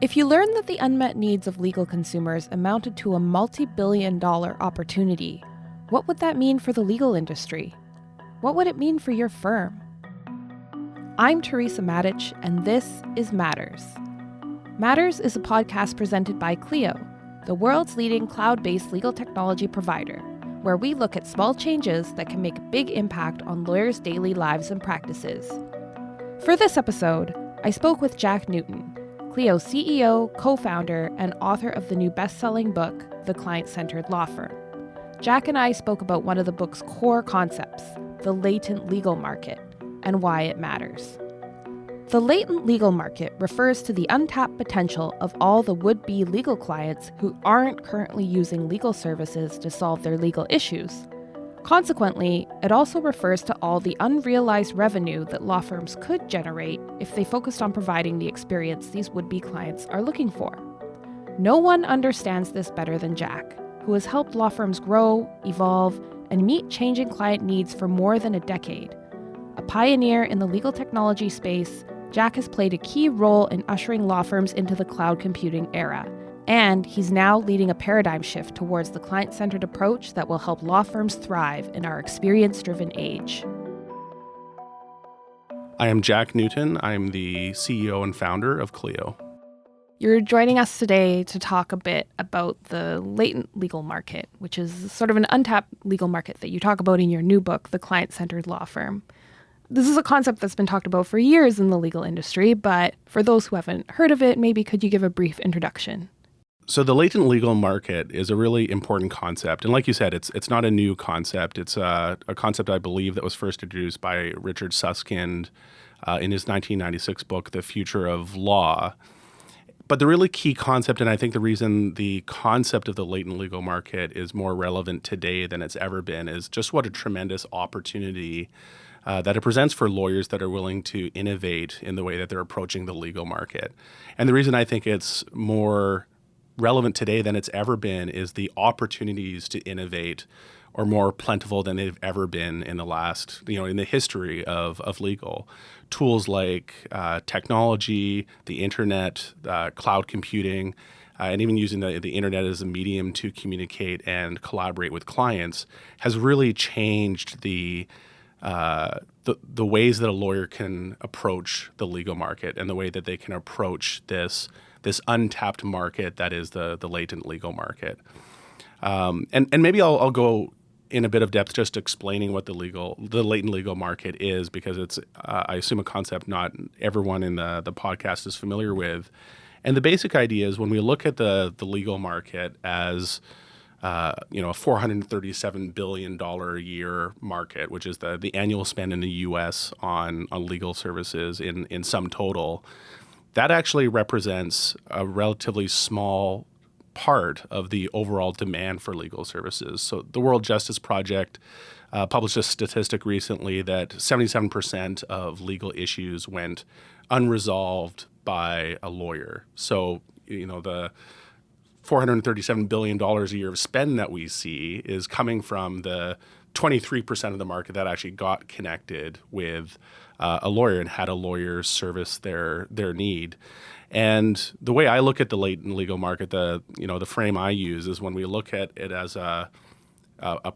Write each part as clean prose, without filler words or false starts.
If you learned that the unmet needs of legal consumers amounted to a multi-billion-dollar opportunity, what would that mean for the legal industry? What would it mean for your firm? I'm Teresa Matich, and this is Matters. Matters is a podcast presented by Clio, the world's leading cloud-based legal technology provider, where we look at small changes that can make a big impact on lawyers' daily lives and practices. For this episode, I spoke with Jack Newton, Clio's CEO, co-founder, and author of the new best-selling book, The Client-Centered Law Firm. Jack and I spoke about one of the book's core concepts, the latent legal market, and why it matters. The latent legal market refers to the untapped potential of all the would-be legal clients who aren't currently using legal services to solve their legal issues. Consequently, it also refers to all the unrealized revenue that law firms could generate if they focused on providing the experience these would-be clients are looking for. No one understands this better than Jack, who has helped law firms grow, evolve, and meet changing client needs for more than a decade. A pioneer in the legal technology space, Jack has played a key role in ushering law firms into the cloud computing era, and he's now leading a paradigm shift towards the client-centered approach that will help law firms thrive in our experience-driven age. I am Jack Newton. I'm the CEO and founder of Clio. You're joining us today to talk a bit about the latent legal market, which is sort of an untapped legal market that you talk about in your new book, The Client-Centered Law Firm. This is a concept that's been talked about for years in the legal industry, but for those who haven't heard of it, maybe could you give a brief introduction? So the latent legal market is a really important concept. And like you said, it's not a new concept. It's a concept, I believe, that was first introduced by Richard Susskind in his 1996 book, The Future of Law. But the really key concept, and I think the reason the concept of the latent legal market is more relevant today than it's ever been, is just what a tremendous opportunity that it presents for lawyers that are willing to innovate in the way that they're approaching the legal market. And the reason I think it's more relevant today than it's ever been is the opportunities to innovate are more plentiful than they've ever been in the last, in the history of legal. Tools like technology, the internet, cloud computing, and even using the internet as a medium to communicate and collaborate with clients has really changed the ways that a lawyer can approach the legal market and the way that they can approach this untapped market that is the latent legal market. And maybe I'll go in a bit of depth just explaining what the latent legal market is, because it's, I assume, a concept not everyone in the podcast is familiar with. And the basic idea is when we look at the legal market as a $437 billion a year market, which is the annual spend in the U.S. on legal services in sum total, that actually represents a relatively small part of the overall demand for legal services. So the World Justice Project published a statistic recently that 77% of legal issues went unresolved by a lawyer. So, the $437 billion a year of spend that we see is coming from the 23% of the market that actually got connected with a lawyer and had a lawyer service their need. And the way I look at the latent legal market, the frame I use is when we look at it as a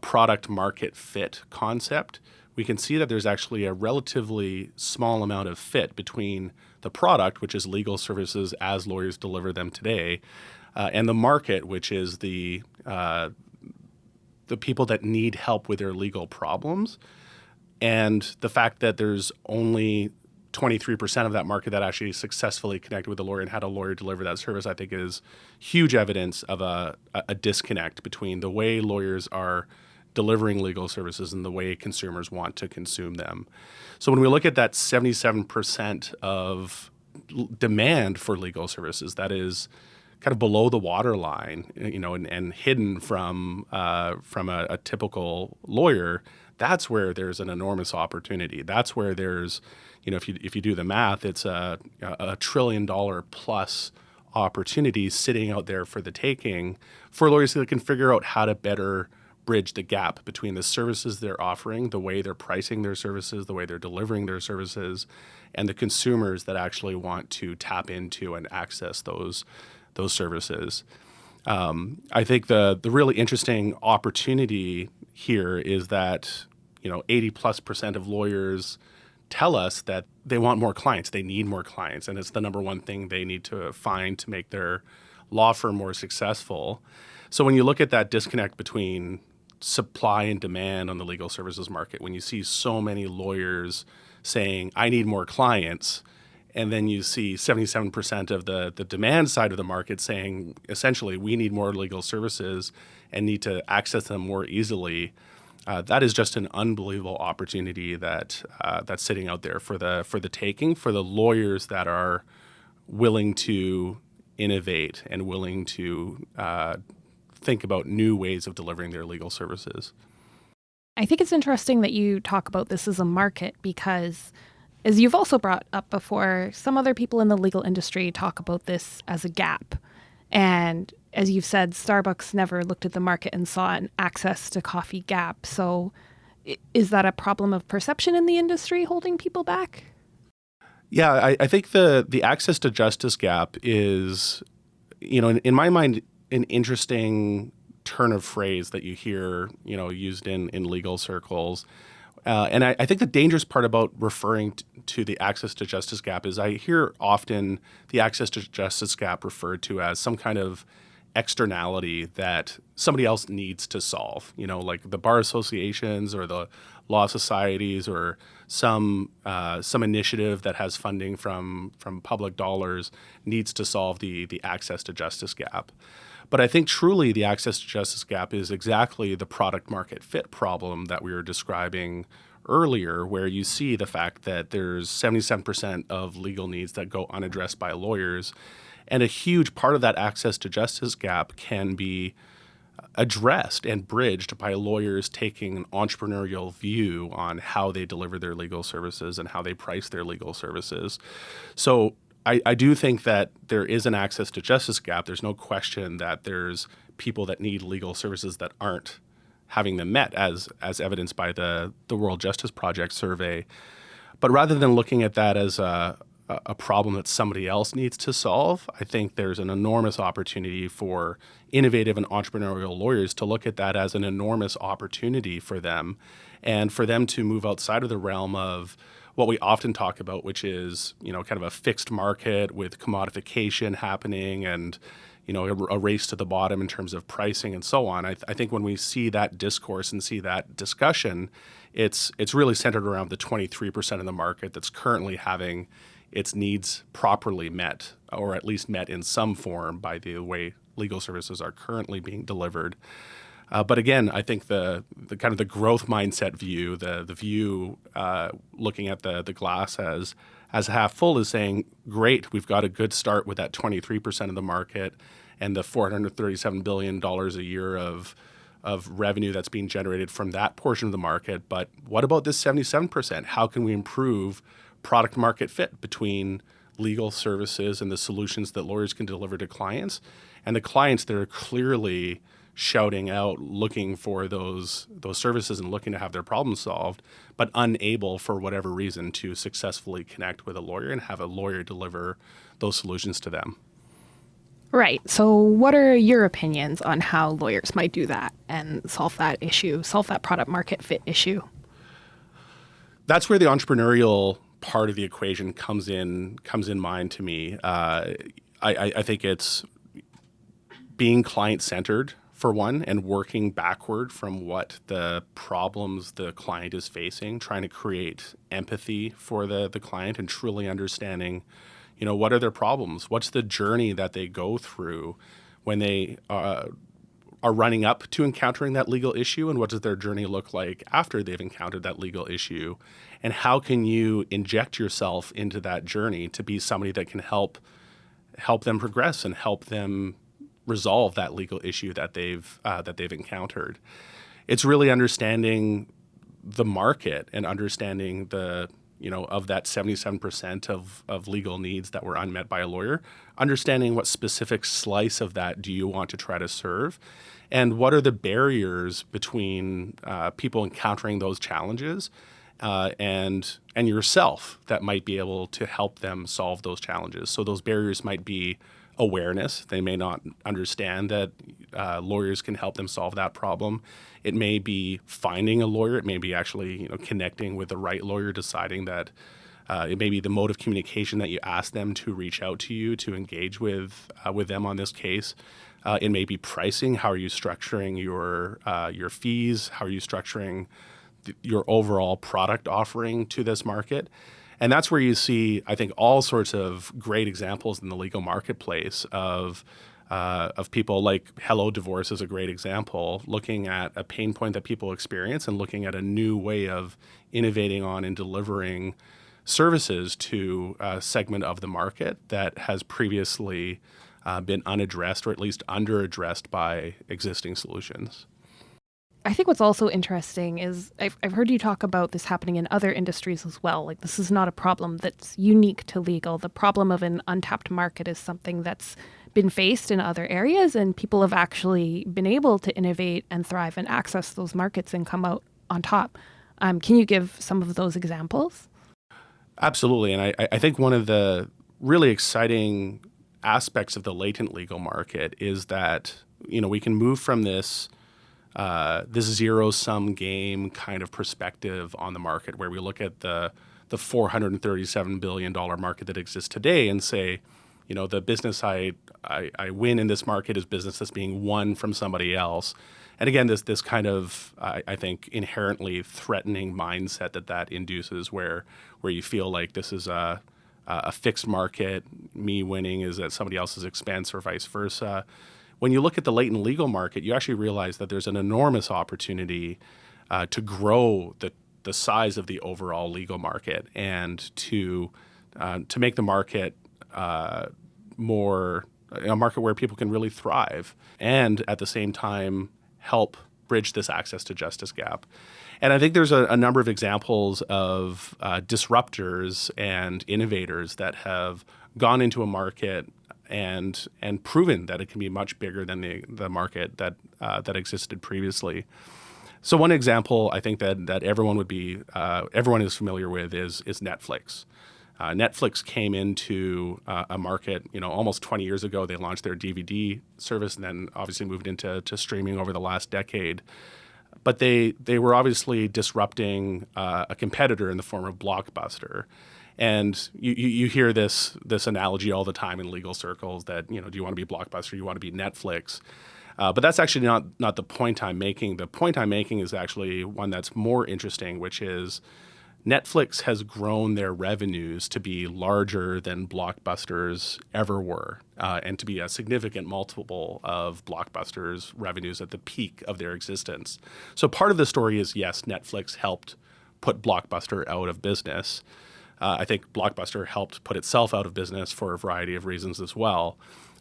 product market fit concept, we can see that there's actually a relatively small amount of fit between the product, which is legal services as lawyers deliver them today, and the market, which is the people that need help with their legal problems. And the fact that there's only 23% of that market that actually successfully connected with a lawyer and had a lawyer deliver that service, I think is huge evidence of a disconnect between the way lawyers are delivering legal services and the way consumers want to consume them. So when we look at that 77% of demand for legal services, that is kind of below the waterline, and hidden from a typical lawyer, that's where there's an enormous opportunity. That's where there's, if you do the math, it's a $1 trillion plus opportunity sitting out there for the taking for lawyers that can figure out how to better bridge the gap between the services they're offering, the way they're pricing their services, the way they're delivering their services, and the consumers that actually want to tap into and access those services. I think the really interesting opportunity here is that 80+% of lawyers tell us that they want more clients, they need more clients, and it's the number one thing they need to find to make their law firm more successful. So when you look at that disconnect between supply and demand on the legal services market, when you see so many lawyers saying, I need more clients, and then you see 77% of the demand side of the market saying, essentially, we need more legal services and need to access them more easily, that is just an unbelievable opportunity that's sitting out there for the taking, for the lawyers that are willing to innovate and willing to think about new ways of delivering their legal services. I think it's interesting that you talk about this as a market because, as you've also brought up before, some other people in the legal industry talk about this as a gap. And as you've said, Starbucks never looked at the market and saw an access to coffee gap. So is that a problem of perception in the industry holding people back? Yeah, I think the access to justice gap is, in my mind, an interesting turn of phrase that you hear, used in legal circles. And I think the dangerous part about referring to the access to justice gap is I hear often the access to justice gap referred to as some kind of externality that somebody else needs to solve, like the bar associations or the law societies or some initiative that has funding from public dollars needs to solve the access to justice gap. But I think truly the access to justice gap is exactly the product market fit problem that we were describing earlier, where you see the fact that there's 77% of legal needs that go unaddressed by lawyers. And a huge part of that access to justice gap can be addressed and bridged by lawyers taking an entrepreneurial view on how they deliver their legal services and how they price their legal services. So I do think that there is an access to justice gap. There's no question that there's people that need legal services that aren't having them met, as evidenced by the World Justice Project survey. But rather than looking at that as a problem that somebody else needs to solve, I think there's an enormous opportunity for innovative and entrepreneurial lawyers to look at that as an enormous opportunity for them and for them to move outside of the realm of what we often talk about, which is, kind of a fixed market with commodification happening and, a race to the bottom in terms of pricing and so on. I think when we see that discourse and see that discussion, it's really centered around the 23% of the market that's currently having its needs properly met, or at least met in some form by the way legal services are currently being delivered. But again, I think the kind of the growth mindset view, the view looking at the glass as half full is saying, great, we've got a good start with that 23% of the market and the $437 billion a year of revenue that's being generated from that portion of the market. But what about this 77%? How can we improve product market fit between legal services and the solutions that lawyers can deliver to clients and the clients that are clearly shouting out, looking for those services and looking to have their problems solved, but unable for whatever reason to successfully connect with a lawyer and have a lawyer deliver those solutions to them. Right. So what are your opinions on how lawyers might do that and solve that issue, solve that product market fit issue? That's where the entrepreneurial part of the equation comes in mind to me. I think it's being client-centered, for one, and working backward from what the problems the client is facing, trying to create empathy for the client and truly understanding, what are their problems? What's the journey that they go through when they are running up to encountering that legal issue, and what does their journey look like after they've encountered that legal issue? And how can you inject yourself into that journey to be somebody that can help them progress and help them resolve that legal issue that they've encountered? It's really understanding the market and understanding the of that 77% of legal needs that were unmet by a lawyer, understanding what specific slice of that do you want to try to serve, and what are the barriers between people encountering those challenges and yourself that might be able to help them solve those challenges. So those barriers might be awareness. They may not understand that lawyers can help them solve that problem. It may be finding a lawyer. It may be actually connecting with the right lawyer, deciding that it may be the mode of communication that you ask them to reach out to you to engage with them on this case. It may be pricing. How are you structuring your fees? How are you structuring your overall product offering to this market? And that's where you see, I think, all sorts of great examples in the legal marketplace of people like Hello Divorce is a great example, looking at a pain point that people experience and looking at a new way of innovating on and delivering services to a segment of the market that has previously been unaddressed or at least underaddressed by existing solutions. I think what's also interesting is I've heard you talk about this happening in other industries as well. Like, this is not a problem that's unique to legal. The problem of an untapped market is something that's been faced in other areas, and people have actually been able to innovate and thrive and access those markets and come out on top. Can you give some of those examples? Absolutely. And I think one of the really exciting aspects of the latent legal market is that, we can move from this zero-sum game kind of perspective on the market, where we look at the $437 billion market that exists today and say, the business I win in this market is business that's being won from somebody else. And again, this kind of, I think, inherently threatening mindset that induces, where you feel like this is a fixed market, me winning is at somebody else's expense or vice versa. When you look at the latent legal market, you actually realize that there's an enormous opportunity to grow the size of the overall legal market and to make the market more a market where people can really thrive, and at the same time help bridge this access to justice gap. And I think there's a number of examples of disruptors and innovators that have gone into a market and proven that it can be much bigger than the market that existed previously. So one example I think that everyone is familiar with is Netflix. Netflix came into a market, almost 20 years ago. They launched their DVD service and then obviously moved into streaming over the last decade. But they were obviously disrupting a competitor in the form of Blockbuster. And you hear this analogy all the time in legal circles that, do you want to be Blockbuster? You want to be Netflix? But that's actually not the point I'm making. The point I'm making is actually one that's more interesting, which is Netflix has grown their revenues to be larger than Blockbuster's ever were, and to be a significant multiple of Blockbuster's revenues at the peak of their existence. So part of the story is, yes, Netflix helped put Blockbuster out of business. I think Blockbuster helped put itself out of business for a variety of reasons as well.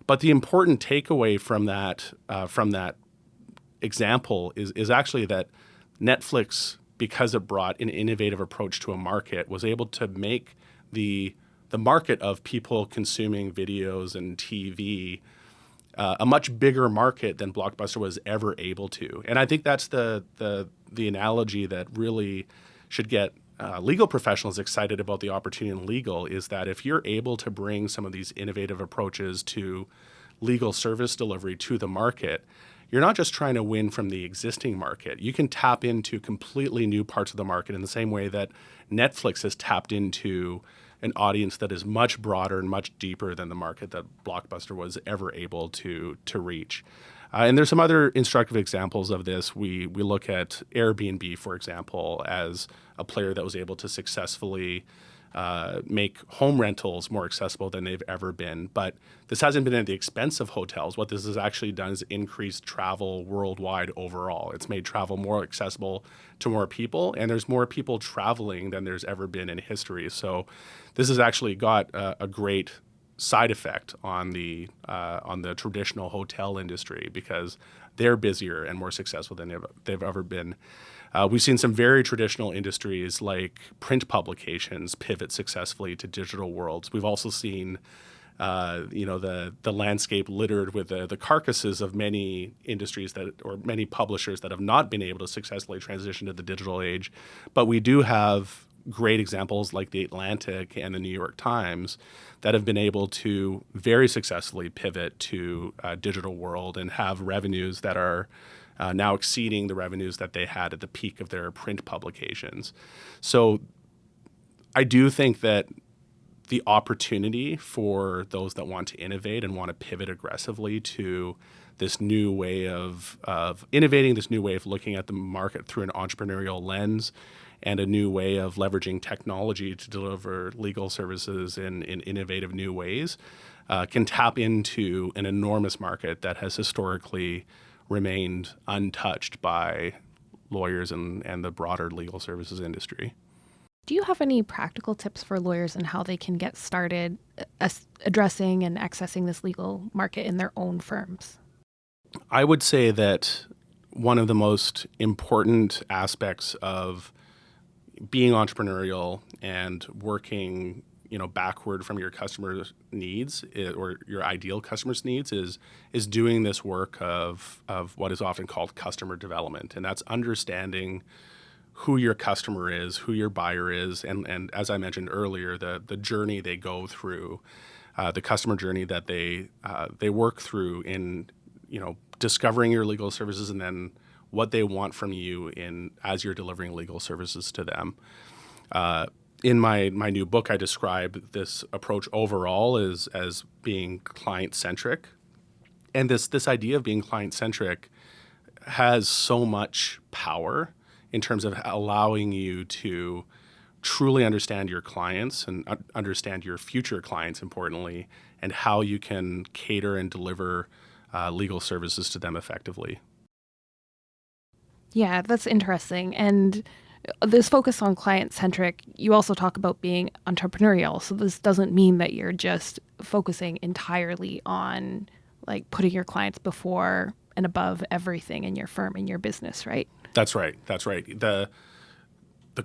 But the important takeaway from that example is actually that Netflix, because it brought an innovative approach to a market, was able to make the market of people consuming videos and TV a much bigger market than Blockbuster was ever able to. And I think that's the analogy that really should get legal professionals excited about the opportunity in legal, is that if you're able to bring some of these innovative approaches to legal service delivery to the market, you're not just trying to win from the existing market. You can tap into completely new parts of the market in the same way that Netflix has tapped into an audience that is much broader and much deeper than the market that Blockbuster was ever able to reach. And there's some other instructive examples of this. We look at Airbnb, for example, as a player that was able to successfully make home rentals more accessible than they've ever been. But this hasn't been at the expense of hotels. What this has actually done is increased travel worldwide overall. It's made travel more accessible to more people, and there's more people traveling than there's ever been in history. So this has actually got a great side effect on the traditional hotel industry, because they're busier and more successful than they've ever been. We've seen some very traditional industries like print publications pivot successfully to digital worlds. We've also seen the landscape littered with the carcasses of many industries or many publishers that have not been able to successfully transition to the digital age. But we do have great examples like the Atlantic and the New York Times that have been able to very successfully pivot to a digital world and have revenues that are now exceeding the revenues that they had at the peak of their print publications. So I do think that the opportunity for those that want to innovate and want to pivot aggressively to this new way of innovating, this new way of looking at the market through an entrepreneurial lens, and a new way of leveraging technology to deliver legal services in innovative new ways, can tap into an enormous market that has historically remained untouched by lawyers and the broader legal services industry. Do you have any practical tips for lawyers on how they can get started addressing and accessing this legal market in their own firms? I would say that one of the most important aspects of being entrepreneurial and working, backward from your customers' needs or your ideal customers' needs is doing this work of what is often called customer development, and that's understanding who your customer is, who your buyer is, and as I mentioned earlier, the journey they go through, the customer journey that they work through in discovering your legal services, and then what they want from you as you're delivering legal services to them. In my new book, I describe this approach overall as being client-centric. And this idea of being client-centric has so much power in terms of allowing you to truly understand your clients and understand your future clients, importantly, and how you can cater and deliver legal services to them effectively. Yeah, that's interesting. And this focus on client-centric, you also talk about being entrepreneurial. So this doesn't mean that you're just focusing entirely on putting your clients before and above everything in your firm and your business, right? That's right. The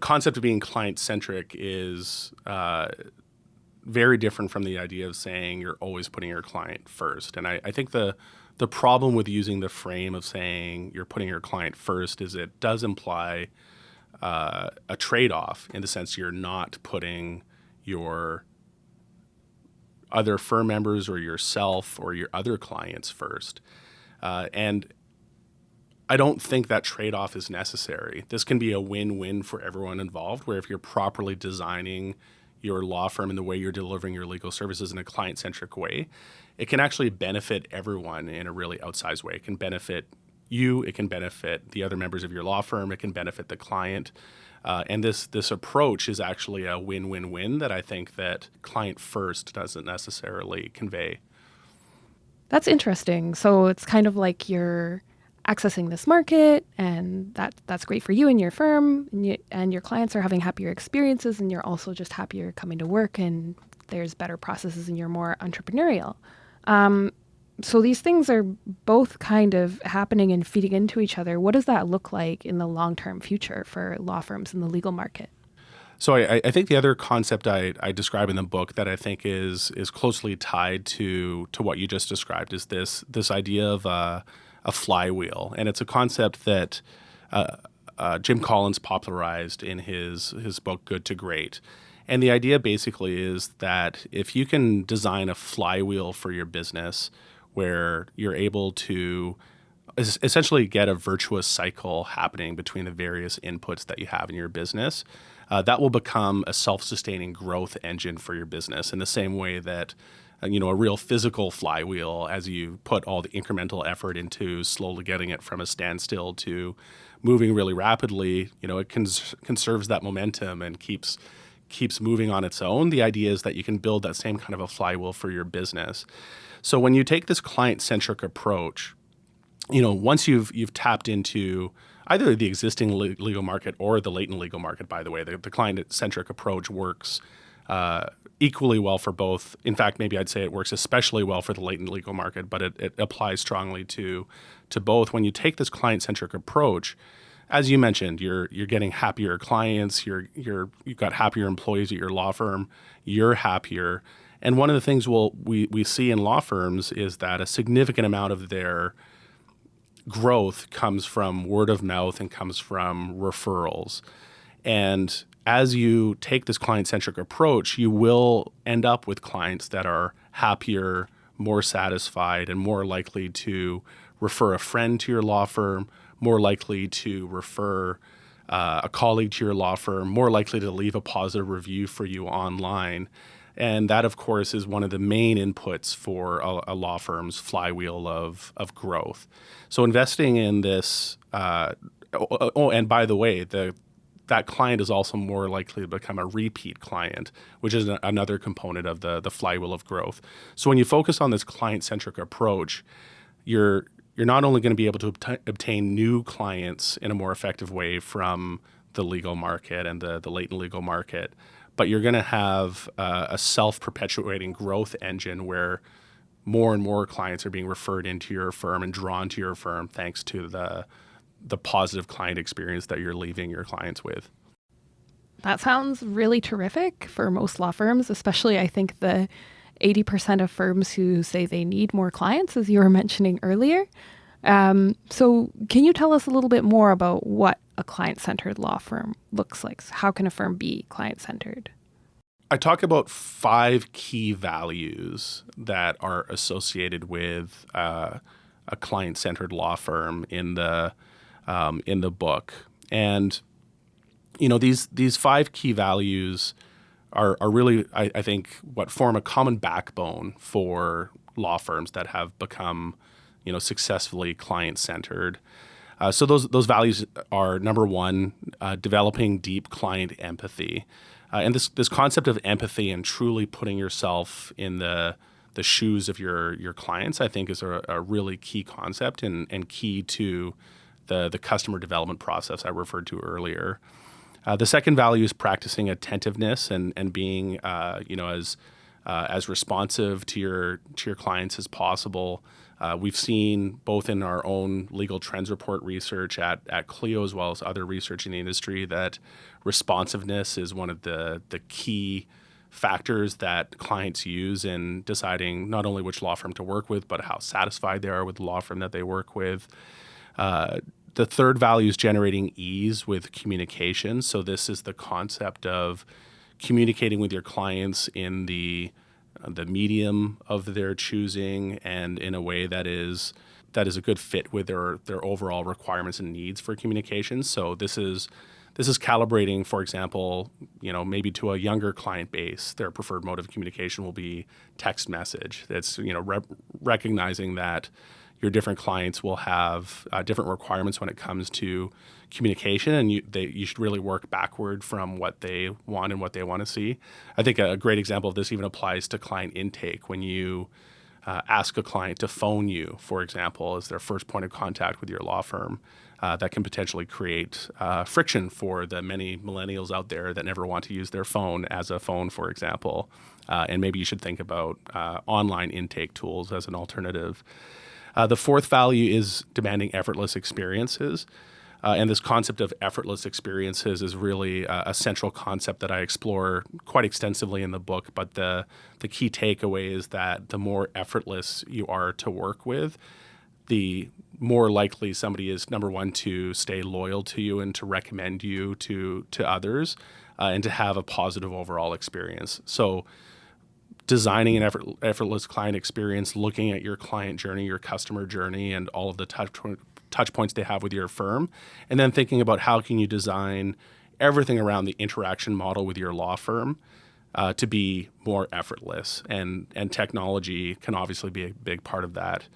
concept of being client-centric is very different from the idea of saying you're always putting your client first. And I think the problem with using the frame of saying you're putting your client first is it does imply a trade-off in the sense you're not putting your other firm members or yourself or your other clients first. And I don't think that trade-off is necessary. This can be a win-win for everyone involved, where if you're properly designing your law firm and the way you're delivering your legal services in a client-centric way, it can actually benefit everyone in a really outsized way. It can benefit you, it can benefit the other members of your law firm, it can benefit the client. And this approach is actually a win-win-win that I think that client first doesn't necessarily convey. That's interesting. So it's kind of like you're accessing this market, and that's great for you and your firm, and your clients are having happier experiences, and you're also just happier coming to work, and there's better processes, and you're more entrepreneurial. So these things are both kind of happening and feeding into each other. What does that look like in the long-term future for law firms in the legal market? So I think the other concept I describe in the book that I think is closely tied to what you just described is this idea of a flywheel. And it's a concept that Jim Collins popularized in his book, Good to Great. And the idea basically is that if you can design a flywheel for your business where you're able to essentially get a virtuous cycle happening between the various inputs that you have in your business, that will become a self-sustaining growth engine for your business in the same way that a real physical flywheel, as you put all the incremental effort into slowly getting it from a standstill to moving really rapidly, it conserves that momentum and keeps moving on its own. The idea is that you can build that same kind of a flywheel for your business. So when you take this client-centric approach, once you've tapped into either the existing legal market or the latent legal market, by the way, the client-centric approach works equally well for both. In fact, maybe I'd say it works especially well for the latent legal market, but it applies strongly to both. When you take this client-centric approach, as you mentioned, you're getting happier clients, you've got happier employees at your law firm, you're happier. And one of the things we see in law firms is that a significant amount of their growth comes from word of mouth and comes from referrals. And as you take this client-centric approach, you will end up with clients that are happier, more satisfied, and more likely to refer a friend to your law firm, more likely to refer a colleague to your law firm, more likely to leave a positive review for you online. And that, of course, is one of the main inputs for a law firm's flywheel of growth. So investing in this, and by the way, that client is also more likely to become a repeat client, which is another component of the flywheel of growth. So when you focus on this client-centric approach, you're not only going to be able to obtain new clients in a more effective way from the legal market and the latent legal market, but you're going to have a self-perpetuating growth engine where more and more clients are being referred into your firm and drawn to your firm thanks to the positive client experience that you're leaving your clients with. That sounds really terrific for most law firms, especially I think the 80% of firms who say they need more clients, as you were mentioning earlier. So can you tell us a little bit more about what a client-centered law firm looks like? So how can a firm be client-centered? I talk about 5 key values that are associated with a client-centered law firm in the book. And these 5 key values are really, I think, what form a common backbone for law firms that have become successfully client-centered. So those values are, number 1, developing deep client empathy. And this concept of empathy and truly putting yourself in the shoes of your clients, I think, is a really key concept and key to the customer development process I referred to earlier. The second value is practicing attentiveness and being as responsive to your clients as possible. We've seen both in our own legal trends report research at Clio as well as other research in the industry that responsiveness is one of the key factors that clients use in deciding not only which law firm to work with, but how satisfied they are with the law firm that they work with. The third value is generating ease with communication. So this is the concept of communicating with your clients in the medium of their choosing and in a way that is a good fit with their overall requirements and needs for communication. So this is calibrating, for example, maybe to a younger client base, their preferred mode of communication will be text message. It's recognizing that your different clients will have different requirements when it comes to communication, and you should really work backward from what they want and what they want to see. I think a great example of this even applies to client intake. When you ask a client to phone you, for example, as their first point of contact with your law firm, that can potentially create friction for the many millennials out there that never want to use their phone as a phone, for example. And maybe you should think about online intake tools as an alternative. The fourth value is demanding effortless experiences. And this concept of effortless experiences is really a central concept that I explore quite extensively in the book. But the key takeaway is that the more effortless you are to work with, the more likely somebody is, number 1, to stay loyal to you and to recommend you to others and to have a positive overall experience. So designing an effortless client experience, looking at your client journey, your customer journey, and all of the touch points they have with your firm, and then thinking about how can you design everything around the interaction model with your law firm to be more effortless. And technology can obviously be a big part of that.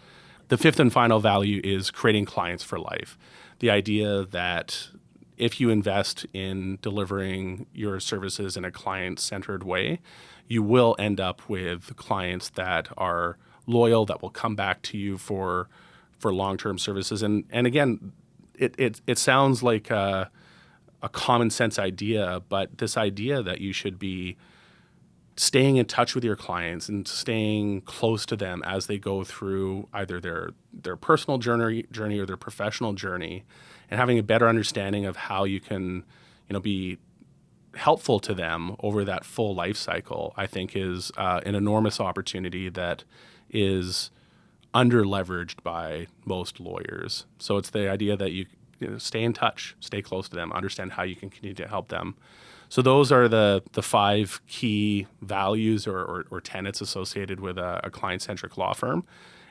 The fifth and final value is creating clients for life. The idea that if you invest in delivering your services in a client-centered way, you will end up with clients that are loyal, that will come back to you for long-term services. And again, it sounds like a common sense idea, but this idea that you should be staying in touch with your clients and staying close to them as they go through either their personal journey or their professional journey, and having a better understanding of how you can, be helpful to them over that full life cycle, I think is an enormous opportunity that is under-leveraged by most lawyers. So it's the idea that you stay in touch, stay close to them, understand how you can continue to help them. So those are the 5 key values or tenets associated with a client-centric law firm,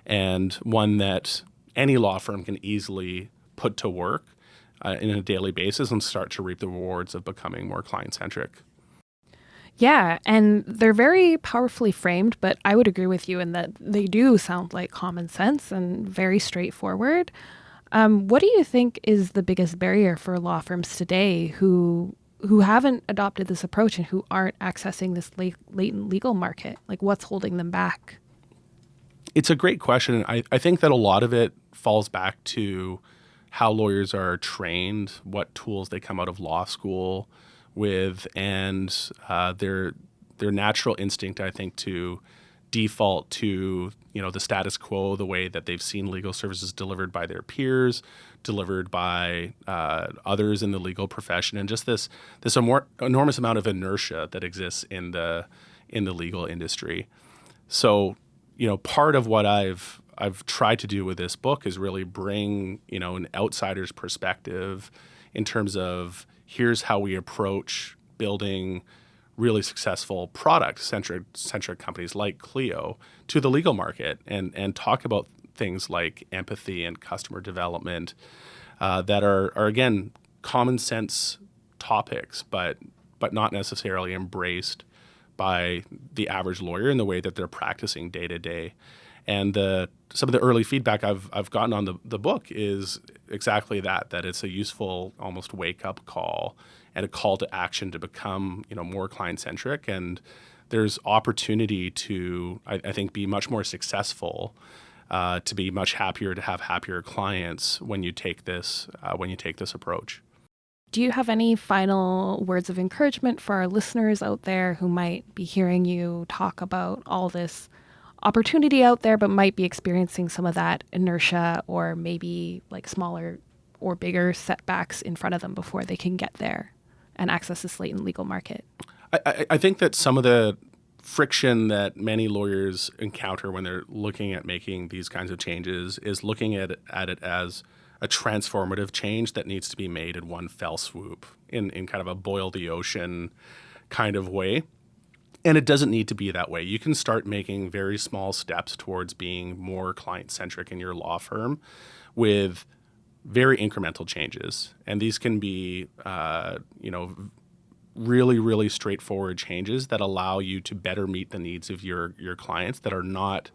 and one that any law firm can easily put to work in a daily basis and start to reap the rewards of becoming more client-centric. Yeah, and they're very powerfully framed, but I would agree with you in that they do sound like common sense and very straightforward. What do you think is the biggest barrier for law firms today who haven't adopted this approach and who aren't accessing this latent legal market? Like, what's holding them back? It's a great question. I think that a lot of it falls back to how lawyers are trained, what tools they come out of law school with, and their natural instinct, I think, to default to the status quo, the way that they've seen legal services delivered by their peers, delivered by others in the legal profession, and just this enormous amount of inertia that exists in the legal industry. So, part of what I've tried to do with this book is really bring an outsider's perspective in terms of here's how we approach building really successful product-centric companies like Clio to the legal market, and talk about things like empathy and customer development that are again common sense topics, but not necessarily embraced by the average lawyer in the way that they're practicing day to day. And some of the early feedback I've gotten on the book is exactly that it's a useful almost wake-up call and a call to action to become more client-centric. And there's opportunity to, I think, be much more successful, to be much happier, to have happier clients when you take this approach. Do you have any final words of encouragement for our listeners out there who might be hearing you talk about all this opportunity out there, but might be experiencing some of that inertia or maybe like smaller or bigger setbacks in front of them before they can get there and access this latent legal market? I think that some of the friction that many lawyers encounter when they're looking at making these kinds of changes is looking at it as a transformative change that needs to be made in one fell swoop in kind of a boil the ocean kind of way. And it doesn't need to be that way. You can start making very small steps towards being more client-centric in your law firm with very incremental changes. And these can be, really, really straightforward changes that allow you to better meet the needs of your clients that are not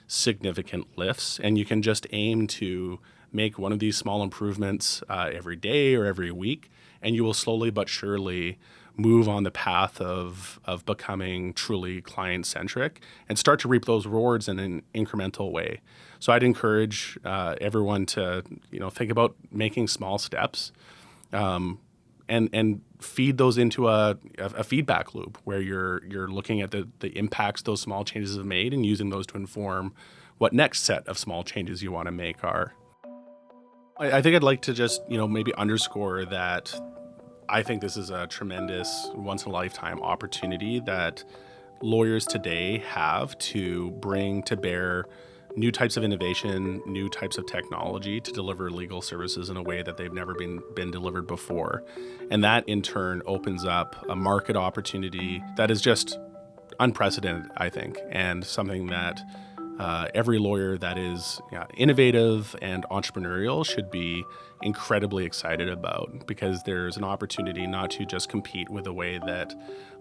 significant lifts. And you can just aim to make one of these small improvements every day or every week, and you will slowly but surely move on the path of becoming truly client-centric and start to reap those rewards in an incremental way. So I'd encourage everyone to think about making small steps and feed those into a feedback loop where you're looking at the impacts those small changes have made and using those to inform what next set of small changes you want to make are. I think I'd like to just maybe underscore that I think this is a tremendous once-in-a-lifetime opportunity that lawyers today have to bring to bear new types of innovation, new types of technology to deliver legal services in a way that they've never been delivered before. And that, in turn, opens up a market opportunity that is just unprecedented, I think, and something that every lawyer that is innovative and entrepreneurial should be incredibly excited about, because there's an opportunity not to just compete with the way that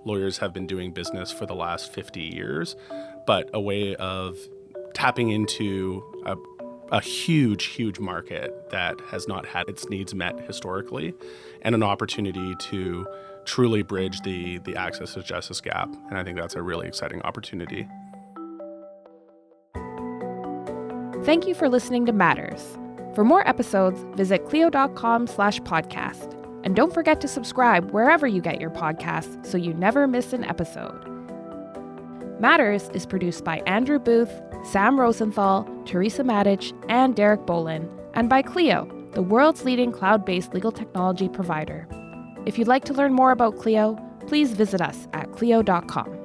lawyers have been doing business for the last 50 years, but a way of tapping into a huge, huge market that has not had its needs met historically, and an opportunity to truly bridge the access to justice gap. And I think that's a really exciting opportunity. Thank you for listening to Matters. For more episodes, visit clio.com/podcast. And don't forget to subscribe wherever you get your podcasts so you never miss an episode. Matters is produced by Andrew Booth, Sam Rosenthal, Teresa Matich, and Derek Bolin, and by Clio, the world's leading cloud-based legal technology provider. If you'd like to learn more about Clio, please visit us at clio.com.